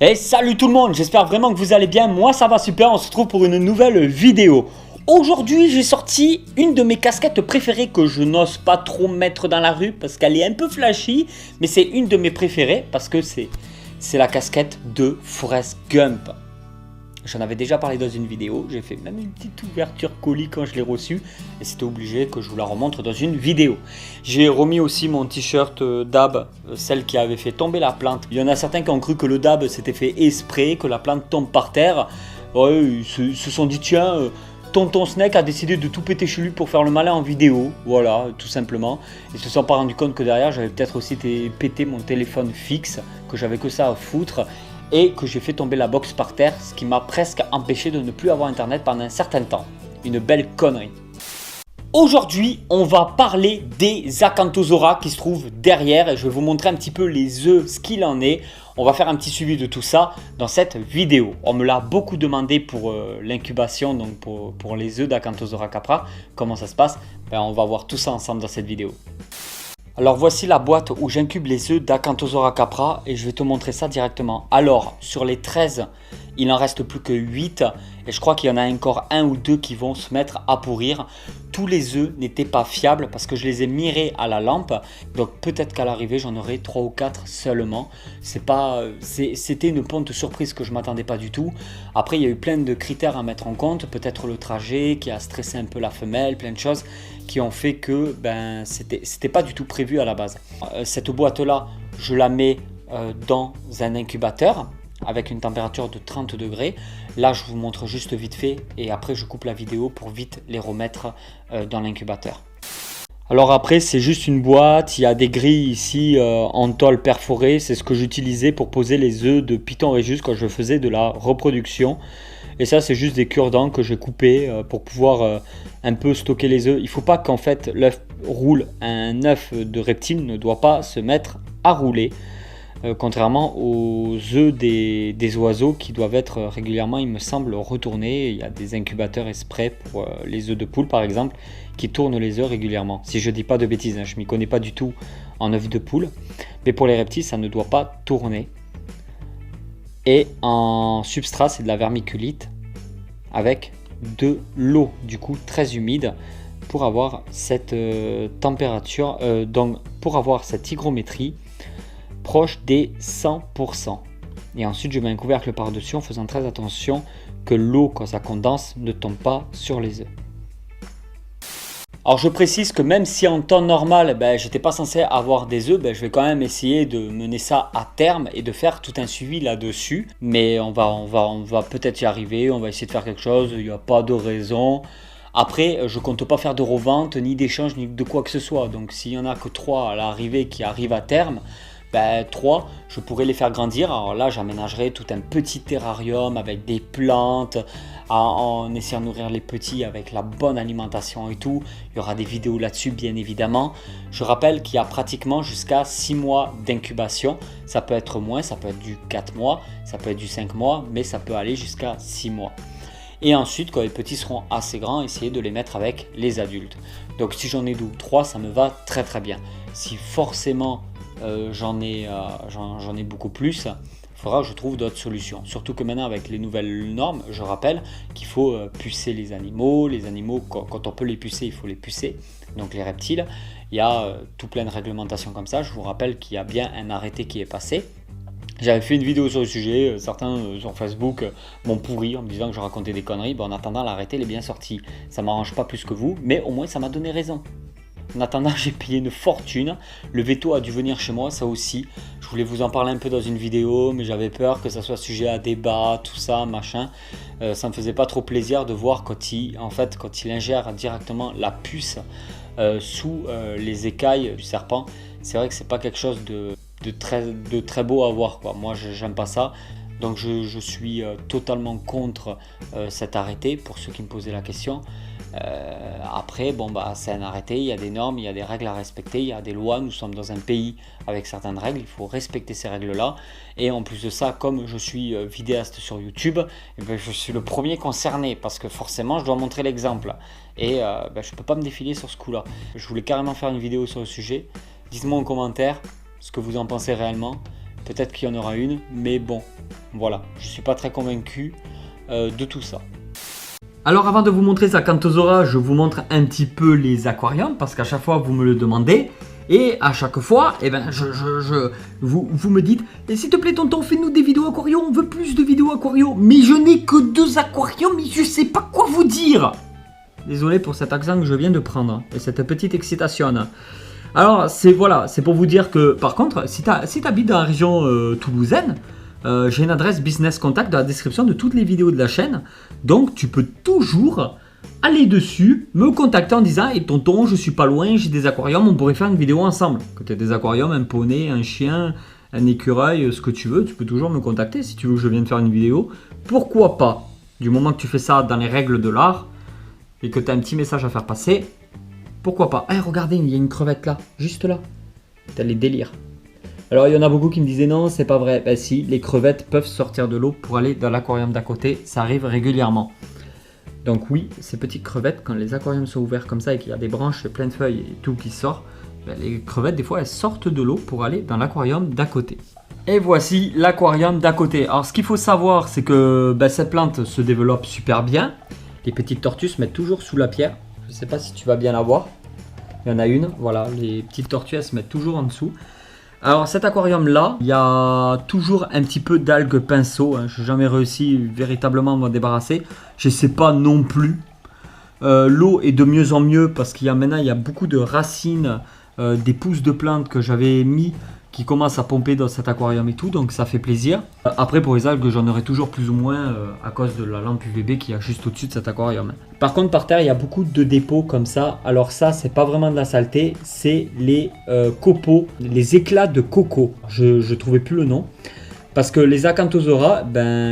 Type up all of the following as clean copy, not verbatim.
Et salut tout le monde, j'espère vraiment que vous allez bien, moi ça va super, on se retrouve pour une nouvelle vidéo. Aujourd'hui j'ai sorti une de mes casquettes préférées que je n'ose pas trop mettre dans la rue parce qu'elle est un peu flashy, mais c'est une de mes préférées parce que c'est la casquette de Forrest Gump. J'en avais déjà parlé dans une vidéo, j'ai fait même une petite ouverture colis quand je l'ai reçue et c'était obligé que je vous la remontre dans une vidéo. J'ai remis aussi mon t-shirt DAB, celle qui avait fait tomber la plante. Il y en a certains qui ont cru que le DAB s'était fait exprès, que la plante tombe par terre. Ouais, ils se sont dit tiens, Tonton Snake a décidé de tout péter chez lui pour faire le malin en vidéo, voilà, tout simplement. Ils se sont pas rendu compte que derrière j'avais peut-être aussi pété mon téléphone fixe, que j'avais que ça à foutre. Et que j'ai fait tomber la box par terre, ce qui m'a presque empêché de ne plus avoir internet pendant un certain temps. Une belle connerie. Aujourd'hui, on va parler des Acanthosaura qui se trouvent derrière et je vais vous montrer un petit peu les œufs, ce qu'il en est. On va faire un petit suivi de tout ça dans cette vidéo. On me l'a beaucoup demandé pour l'incubation, donc pour les œufs d'Acanthosaura capra. Comment ça se passe? On va voir tout ça ensemble dans cette vidéo. Alors voici la boîte où j'incube les œufs d'Acanthosaura capra et je vais te montrer ça directement. Alors sur les 13, il n'en reste plus que 8 et je crois qu'il y en a encore un ou deux qui vont se mettre à pourrir. Tous les œufs n'étaient pas fiables parce que je les ai mirés à la lampe. Donc peut-être qu'à l'arrivée j'en aurai 3 ou 4 seulement. C'était une ponte surprise que je ne m'attendais pas du tout. Après il y a eu plein de critères à mettre en compte. Peut-être le trajet qui a stressé un peu la femelle, plein de choses qui ont fait que c'était pas du tout prévu à la base. Cette boîte là, je la mets dans un incubateur avec une température de 30 degrés. Là je vous montre juste vite fait et après je coupe la vidéo pour vite les remettre dans l'incubateur. Alors après c'est juste une boîte, il y a des grilles ici en tôle perforée, c'est ce que j'utilisais pour poser les œufs de Python Régis quand je faisais de la reproduction. Et ça c'est juste des cure-dents que j'ai coupés pour pouvoir un peu stocker les œufs. Il ne faut pas qu'en fait l'œuf roule. Un œuf de reptile ne doit pas se mettre à rouler. Contrairement aux œufs des oiseaux qui doivent être régulièrement, il me semble, retournés. Il y a des incubateurs exprès pour les œufs de poule par exemple qui tournent les œufs régulièrement. Si je ne dis pas de bêtises, je ne m'y connais pas du tout en œufs de poule. Mais pour les reptiles ça ne doit pas tourner. Et en substrat c'est de la vermiculite avec de l'eau du coup très humide pour avoir cette température, donc pour avoir cette hygrométrie proche des 100%. Et ensuite je mets un couvercle par dessus en faisant très attention que l'eau quand ça condense ne tombe pas sur les œufs. Alors je précise que même si en temps normal j'étais pas censé avoir des œufs, je vais quand même essayer de mener ça à terme et de faire tout un suivi là-dessus. Mais on va peut-être y arriver, on va essayer de faire quelque chose, il n'y a pas de raison. Après je compte pas faire de revente, ni d'échange, ni de quoi que ce soit. Donc s'il y en a que 3 à l'arrivée qui arrivent à terme, 3, je pourrais les faire grandir. Alors là j'aménagerai tout un petit terrarium avec des plantes en essayant de nourrir les petits avec la bonne alimentation et tout. Il y aura des vidéos là-dessus bien évidemment. Je rappelle qu'il y a pratiquement jusqu'à 6 mois d'incubation. Ça peut être moins, ça peut être du 4 mois, ça peut être du 5 mois, mais ça peut aller jusqu'à 6 mois. Et ensuite quand les petits seront assez grands, essayer de les mettre avec les adultes. Donc si j'en ai 2 ou 3, ça me va très très bien. Si forcément j'en ai beaucoup plus, il faudra que je trouve d'autres solutions. Surtout que maintenant avec les nouvelles normes, je rappelle qu'il faut pucer les animaux. Les animaux, quand on peut les pucer, il faut les pucer. Donc les reptiles, il y a tout plein de réglementations comme ça. Je vous rappelle qu'il y a bien un arrêté qui est passé. J'avais fait une vidéo sur le sujet, certains sur Facebook m'ont pourri en me disant que je racontais des conneries. En attendant, l'arrêté il est bien sorti. Ça m'arrange pas plus que vous, mais au moins ça m'a donné raison. En attendant, j'ai payé une fortune. Le veto a dû venir chez moi, ça aussi. Je voulais vous en parler un peu dans une vidéo, mais j'avais peur que ça soit sujet à débat, tout ça, machin. Ça me faisait pas trop plaisir de voir quand il ingère directement la puce sous les écailles du serpent. C'est vrai que c'est pas quelque chose de très beau à voir, quoi. Moi, j'aime pas ça. Donc je suis totalement contre cet arrêté pour ceux qui me posaient la question. Après c'est un arrêté, il y a des normes, il y a des règles à respecter, il y a des lois, nous sommes dans un pays avec certaines règles, il faut respecter ces règles là. Et en plus de ça, comme je suis vidéaste sur YouTube, je suis le premier concerné parce que forcément je dois montrer l'exemple et je peux pas me défiler sur ce coup là. Je voulais carrément faire une vidéo sur le sujet. Dites-moi en commentaire ce que vous en pensez réellement. Peut-être qu'il y en aura une, mais bon, voilà, je suis pas très convaincu de tout ça. Alors avant de vous montrer Zacantosaura, je vous montre un petit peu les aquariums parce qu'à chaque fois vous me le demandez et à chaque fois vous me dites s'il te plaît tonton, fais-nous des vidéos aquariums, on veut plus de vidéos aquariums. Mais je n'ai que 2 aquariums, mais je sais pas quoi vous dire. Désolé pour cet accent que je viens de prendre et cette petite excitation. Alors c'est pour vous dire que par contre si tu habites dans la région toulousaine, j'ai une adresse business contact dans la description de toutes les vidéos de la chaîne. Donc tu peux toujours aller dessus, me contacter en disant hey, tonton, je suis pas loin, j'ai des aquariums, on pourrait faire une vidéo ensemble. Que tu aies des aquariums, un poney, un chien, un écureuil, ce que tu veux, tu peux toujours me contacter si tu veux que je vienne faire une vidéo. Pourquoi pas? Du moment que tu fais ça dans les règles de l'art et que tu as un petit message à faire passer, pourquoi pas? Hey, regardez, il y a une crevette là, juste là. T'as les délires. Alors il y en a beaucoup qui me disaient non, c'est pas vrai. Ben si, les crevettes peuvent sortir de l'eau pour aller dans l'aquarium d'à côté, ça arrive régulièrement. Donc oui, ces petites crevettes, quand les aquariums sont ouverts comme ça et qu'il y a des branches et plein de feuilles et tout qui sort, ben les crevettes des fois elles sortent de l'eau pour aller dans l'aquarium d'à côté. Et voici l'aquarium d'à côté. Alors ce qu'il faut savoir, c'est que cette plante se développe super bien. Les petites tortues se mettent toujours sous la pierre. Je ne sais pas si tu vas bien la voir. Il y en a une, voilà, les petites tortues elles se mettent toujours en dessous. Alors cet aquarium là, il y a toujours un petit peu d'algues pinceau, hein. Je n'ai jamais réussi véritablement à m'en débarrasser. Je ne sais pas non plus. L'eau est de mieux en mieux parce qu'il y a maintenant beaucoup de racines, des pousses de plantes que j'avais mis qui commencent à pomper dans cet aquarium et tout, donc ça fait plaisir. Après pour les algues, j'en aurai toujours plus ou moins à cause de la lampe UVB qui est juste au-dessus de cet aquarium. Par contre par terre, il y a beaucoup de dépôts comme ça. Alors ça, c'est pas vraiment de la saleté, c'est les copeaux, les éclats de coco. Je trouvais plus le nom. Parce que les Acanthosaura,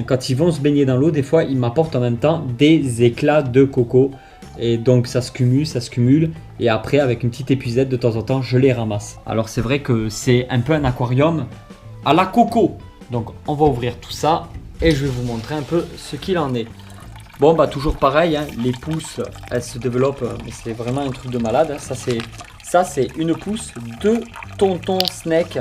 quand ils vont se baigner dans l'eau, des fois, ils m'apportent en même temps des éclats de coco. Et donc ça se cumule, et après avec une petite épuisette de temps en temps je les ramasse. Alors c'est vrai que c'est un peu un aquarium à la coco. Donc on va ouvrir tout ça et je vais vous montrer un peu ce qu'il en est. Bon toujours pareil, hein, les pousses elles se développent, mais c'est vraiment un truc de malade. Ça c'est une pousse de tonton Snake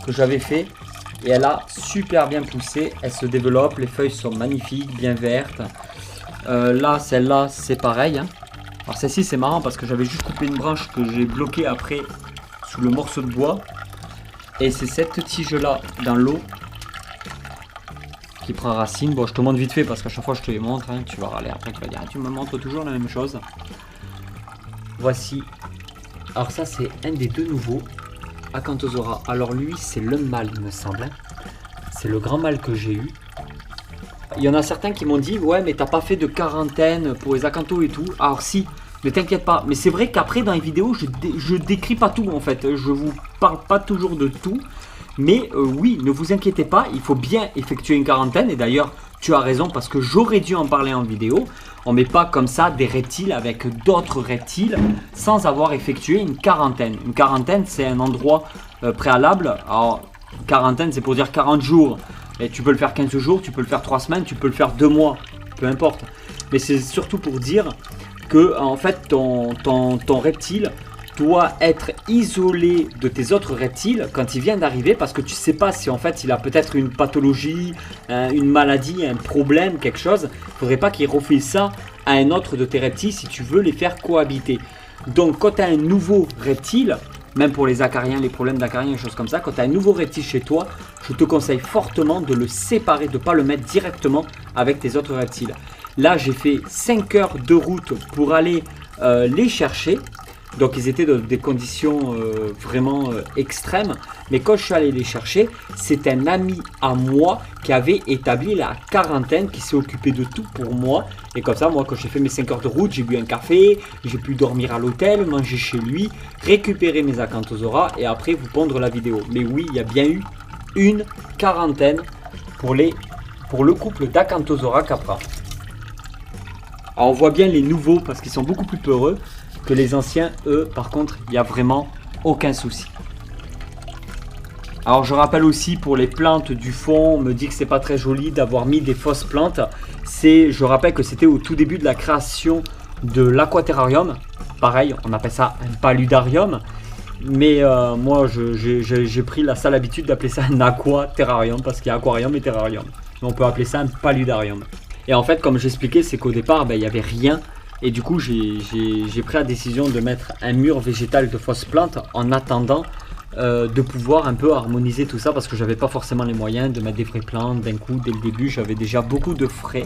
que j'avais fait et elle a super bien poussé. Elle se développe, les feuilles sont magnifiques, bien vertes. Là, celle-là, c'est pareil. Hein. Alors celle-ci, c'est marrant parce que j'avais juste coupé une branche que j'ai bloquée après sous le morceau de bois. Et c'est cette tige-là dans l'eau qui prend racine. Bon, je te montre vite fait parce qu'à chaque fois je te les montre. Hein, tu vas râler après, tu vas dire, tu me montres toujours la même chose. Voici. Alors ça, c'est un des 2 nouveaux Acanthosaura. Alors lui, c'est le mâle, il me semble. Hein. C'est le grand mâle que j'ai eu. Il y en a certains qui m'ont dit ouais mais t'as pas fait de quarantaine pour les acanthos et tout. Alors si, ne t'inquiète pas. Mais c'est vrai qu'après dans les vidéos je décris pas tout en fait. Je vous parle pas toujours de tout. Mais oui, ne vous inquiétez pas, il faut bien effectuer une quarantaine. Et d'ailleurs tu as raison parce que j'aurais dû en parler en vidéo. On met pas comme ça des reptiles avec d'autres reptiles sans avoir effectué une quarantaine. Une quarantaine c'est un endroit préalable. Alors quarantaine c'est pour dire 40 jours. Et tu peux le faire 15 jours, tu peux le faire 3 semaines, tu peux le faire 2 mois, peu importe. Mais c'est surtout pour dire que en fait ton reptile doit être isolé de tes autres reptiles quand il vient d'arriver parce que tu sais pas si en fait il a peut-être une pathologie, une maladie, un problème, quelque chose. Il ne faudrait pas qu'il refile ça à un autre de tes reptiles si tu veux les faire cohabiter. Donc quand tu as un nouveau reptile, même pour les acariens, les problèmes d'acariens, des choses comme ça, quand tu as un nouveau reptile chez toi, je te conseille fortement de le séparer, de ne pas le mettre directement avec tes autres reptiles. Là, j'ai fait 5 heures de route pour aller les chercher. Donc, ils étaient dans des conditions vraiment extrêmes. Mais quand je suis allé les chercher, c'est un ami à moi qui avait établi la quarantaine, qui s'est occupé de tout pour moi. Et comme ça, moi, quand j'ai fait mes 5 heures de route, j'ai bu un café, j'ai pu dormir à l'hôtel, manger chez lui, récupérer mes Acanthosaura et après vous pondre la vidéo. Mais oui, il y a bien eu une quarantaine pour le couple d'Acanthosaura Capra. Alors, on voit bien les nouveaux parce qu'ils sont beaucoup plus peureux que les anciens. Eux, par contre, il n'y a vraiment aucun souci. Alors je rappelle aussi pour les plantes du fond, on me dit que c'est pas très joli d'avoir mis des fausses plantes. Je rappelle que c'était au tout début de la création de l'aquaterrarium. Pareil, on appelle ça un paludarium. Mais moi, j'ai pris la sale habitude d'appeler ça un aquaterrarium parce qu'il y a aquarium et terrarium. Mais on peut appeler ça un paludarium. Et en fait, comme j'expliquais, c'est qu'au départ, il n'y avait rien. Et du coup, j'ai pris la décision de mettre un mur végétal de fausses plantes en attendant de pouvoir un peu harmoniser tout ça parce que j'avais pas forcément les moyens de mettre des vraies plantes d'un coup dès le début. J'avais déjà beaucoup de frais.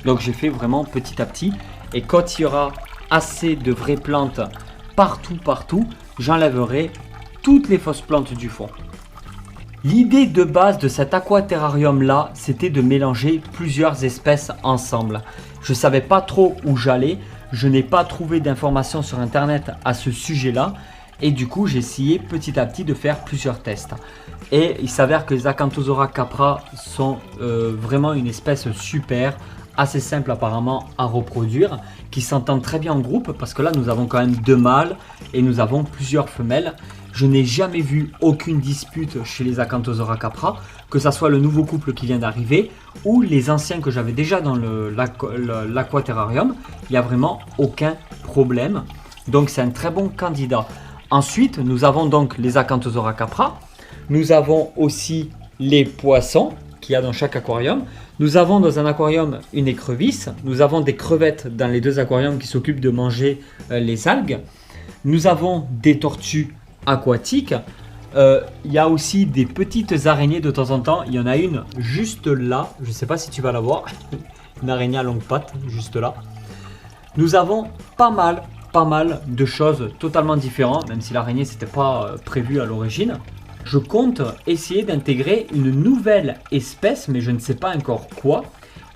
Donc j'ai fait vraiment petit à petit. Et quand il y aura assez de vraies plantes partout, j'enlèverai toutes les fausses plantes du fond. L'idée de base de cet aquaterrarium là, c'était de mélanger plusieurs espèces ensemble. Je savais pas trop où j'allais, je n'ai pas trouvé d'informations sur internet à ce sujet là. Et du coup, j'ai essayé petit à petit de faire plusieurs tests. Et il s'avère que les Acanthosaura capra sont vraiment une espèce super, assez simple apparemment à reproduire, qui s'entendent très bien en groupe parce que là nous avons quand même 2 mâles et nous avons plusieurs femelles. Je n'ai jamais vu aucune dispute chez les Acanthosaura capra, que ce soit le nouveau couple qui vient d'arriver ou les anciens que j'avais déjà dans l'aquaterrarium. Il n'y a vraiment aucun problème. Donc c'est un très bon candidat. Ensuite, nous avons donc les Acanthosaura capra. Nous avons aussi les poissons qu'il y a dans chaque aquarium. Nous avons dans un aquarium une écrevisse. Nous avons des crevettes dans les 2 aquariums qui s'occupent de manger les algues. Nous avons des tortues aquatiques. Il y a aussi des petites araignées de temps en temps. Il y en a une juste là. Je ne sais pas si tu vas la voir. Une araignée à longue patte, juste là. Nous avons pas mal de choses totalement différentes, même si l'araignée c'était pas prévu à l'origine. Je compte essayer d'intégrer une nouvelle espèce, mais je ne sais pas encore quoi.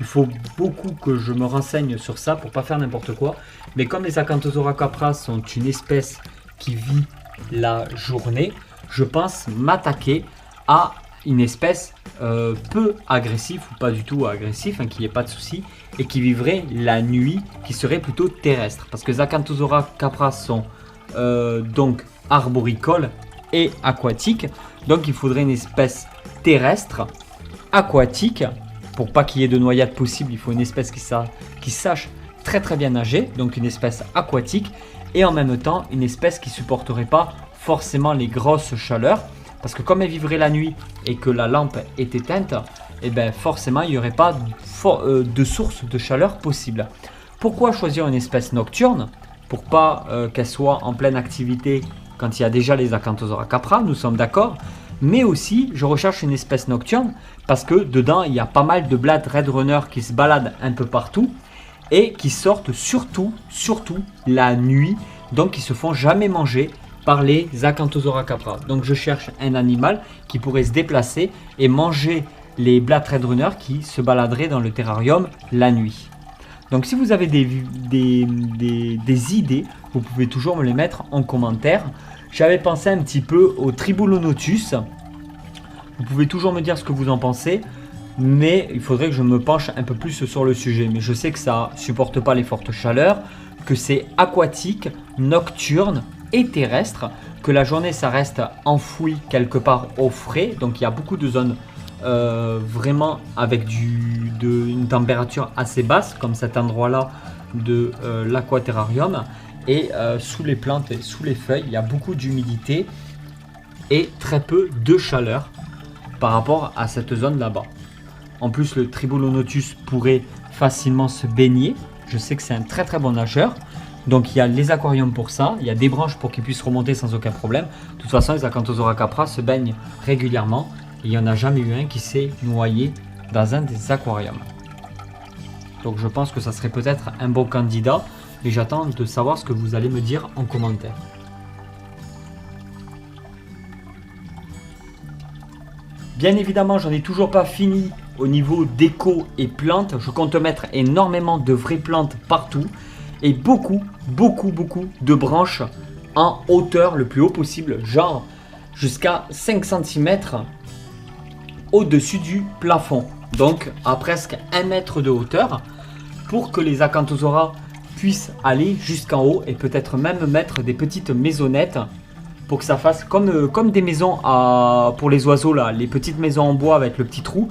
Il faut beaucoup que je me renseigne sur ça pour pas faire n'importe quoi. Mais comme les Acanthosaura capra sont une espèce qui vit la journée, je pense m'attaquer à une espèce peu agressive ou pas du tout agressif, qu'il n'y ait pas de souci, et qui vivrait la nuit, qui serait plutôt terrestre. Parce que les Acanthosaura capra sont donc arboricoles et aquatiques. Donc il faudrait une espèce terrestre, aquatique. Pour pas qu'il y ait de noyade possible, il faut une espèce qui sache très bien nager. Donc une espèce aquatique. Et en même temps, une espèce qui supporterait pas forcément les grosses chaleurs. Parce que comme elle vivrait la nuit et que la lampe est éteinte, et bien forcément il n'y aurait pas de source de chaleur possible. Pourquoi choisir une espèce nocturne? Pour pas qu'elle soit en pleine activité quand il y a déjà les Acanthosaura capra, nous sommes d'accord. Mais aussi, je recherche une espèce nocturne parce que dedans, il y a pas mal de Black Red Runner qui se baladent un peu partout et qui sortent surtout la nuit. Donc, ils se font jamais manger par les Acanthosaura capra. Donc, je cherche un animal qui pourrait se déplacer et manger les Black Red Runner qui se baladeraient dans le terrarium la nuit. Donc, si vous avez des idées, vous pouvez toujours me les mettre en commentaire. J'avais pensé un petit peu au Tribulonotus. Vous pouvez toujours me dire ce que vous en pensez, mais il faudrait que je me penche un peu plus sur le sujet. Mais je sais que ça supporte pas les fortes chaleurs, que c'est aquatique, nocturne et terrestre, que la journée ça reste enfoui quelque part au frais. Donc il y a beaucoup de zones vraiment avec une température assez basse, comme cet endroit-là de l'aquaterrarium. Et sous les plantes et sous les feuilles, il y a beaucoup d'humidité et très peu de chaleur par rapport à cette zone là-bas. En plus, le Tribulonotus pourrait facilement se baigner. Je sais que c'est un très bon nageur. Donc il y a les aquariums pour ça, il y a des branches pour qu'ils puissent remonter sans aucun problème. De toute façon, les Acanthosaura capra se baignent régulièrement. Et il n'y en a jamais eu un qui s'est noyé dans un des aquariums. Donc je pense que ça serait peut-être un bon candidat. Et j'attends de savoir ce que vous allez me dire en commentaire. Bien évidemment, j'en ai toujours pas fini au niveau déco et plantes. Je compte mettre énormément de vraies plantes partout. Et beaucoup de branches en hauteur le plus haut possible. Genre jusqu'à 5 cm au-dessus du plafond. Donc à presque 1 mètre de hauteur. Pour que les Acanthosaura puissent aller jusqu'en haut et peut-être même mettre des petites maisonnettes pour que ça fasse comme des maisons pour les oiseaux là, les petites maisons en bois avec le petit trou,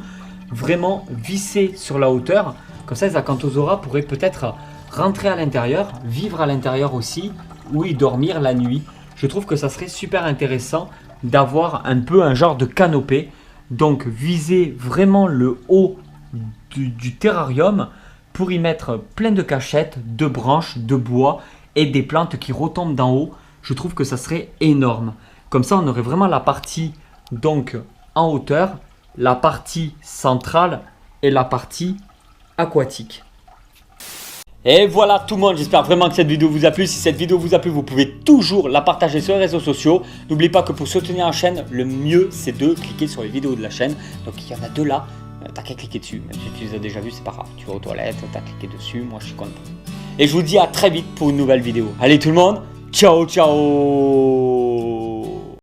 vraiment vissées sur la hauteur. Comme ça, les Acanthosaura pourraient peut-être rentrer à l'intérieur, vivre à l'intérieur aussi, ou y dormir la nuit. je trouve que ça serait super intéressant d'avoir un peu un genre de canopée. Donc viser vraiment le haut du terrarium pour y mettre plein de cachettes, de branches, de bois et des plantes qui retombent d'en haut. Je trouve que ça serait énorme. Comme ça, on aurait vraiment la partie donc en hauteur, la partie centrale et la partie aquatique. Et voilà tout le monde, j'espère vraiment que cette vidéo vous a plu. Si cette vidéo vous a plu, vous pouvez toujours la partager sur les réseaux sociaux. N'oubliez pas que pour soutenir la chaîne, le mieux c'est de cliquer sur les vidéos de la chaîne. Donc il y en a 2 là, t'as qu'à cliquer dessus. Même si tu les as déjà vus, c'est pas grave. Tu vas aux toilettes, t'as cliqué dessus, moi je suis content. Et je vous dis à très vite pour une nouvelle vidéo. Allez tout le monde, ciao ciao.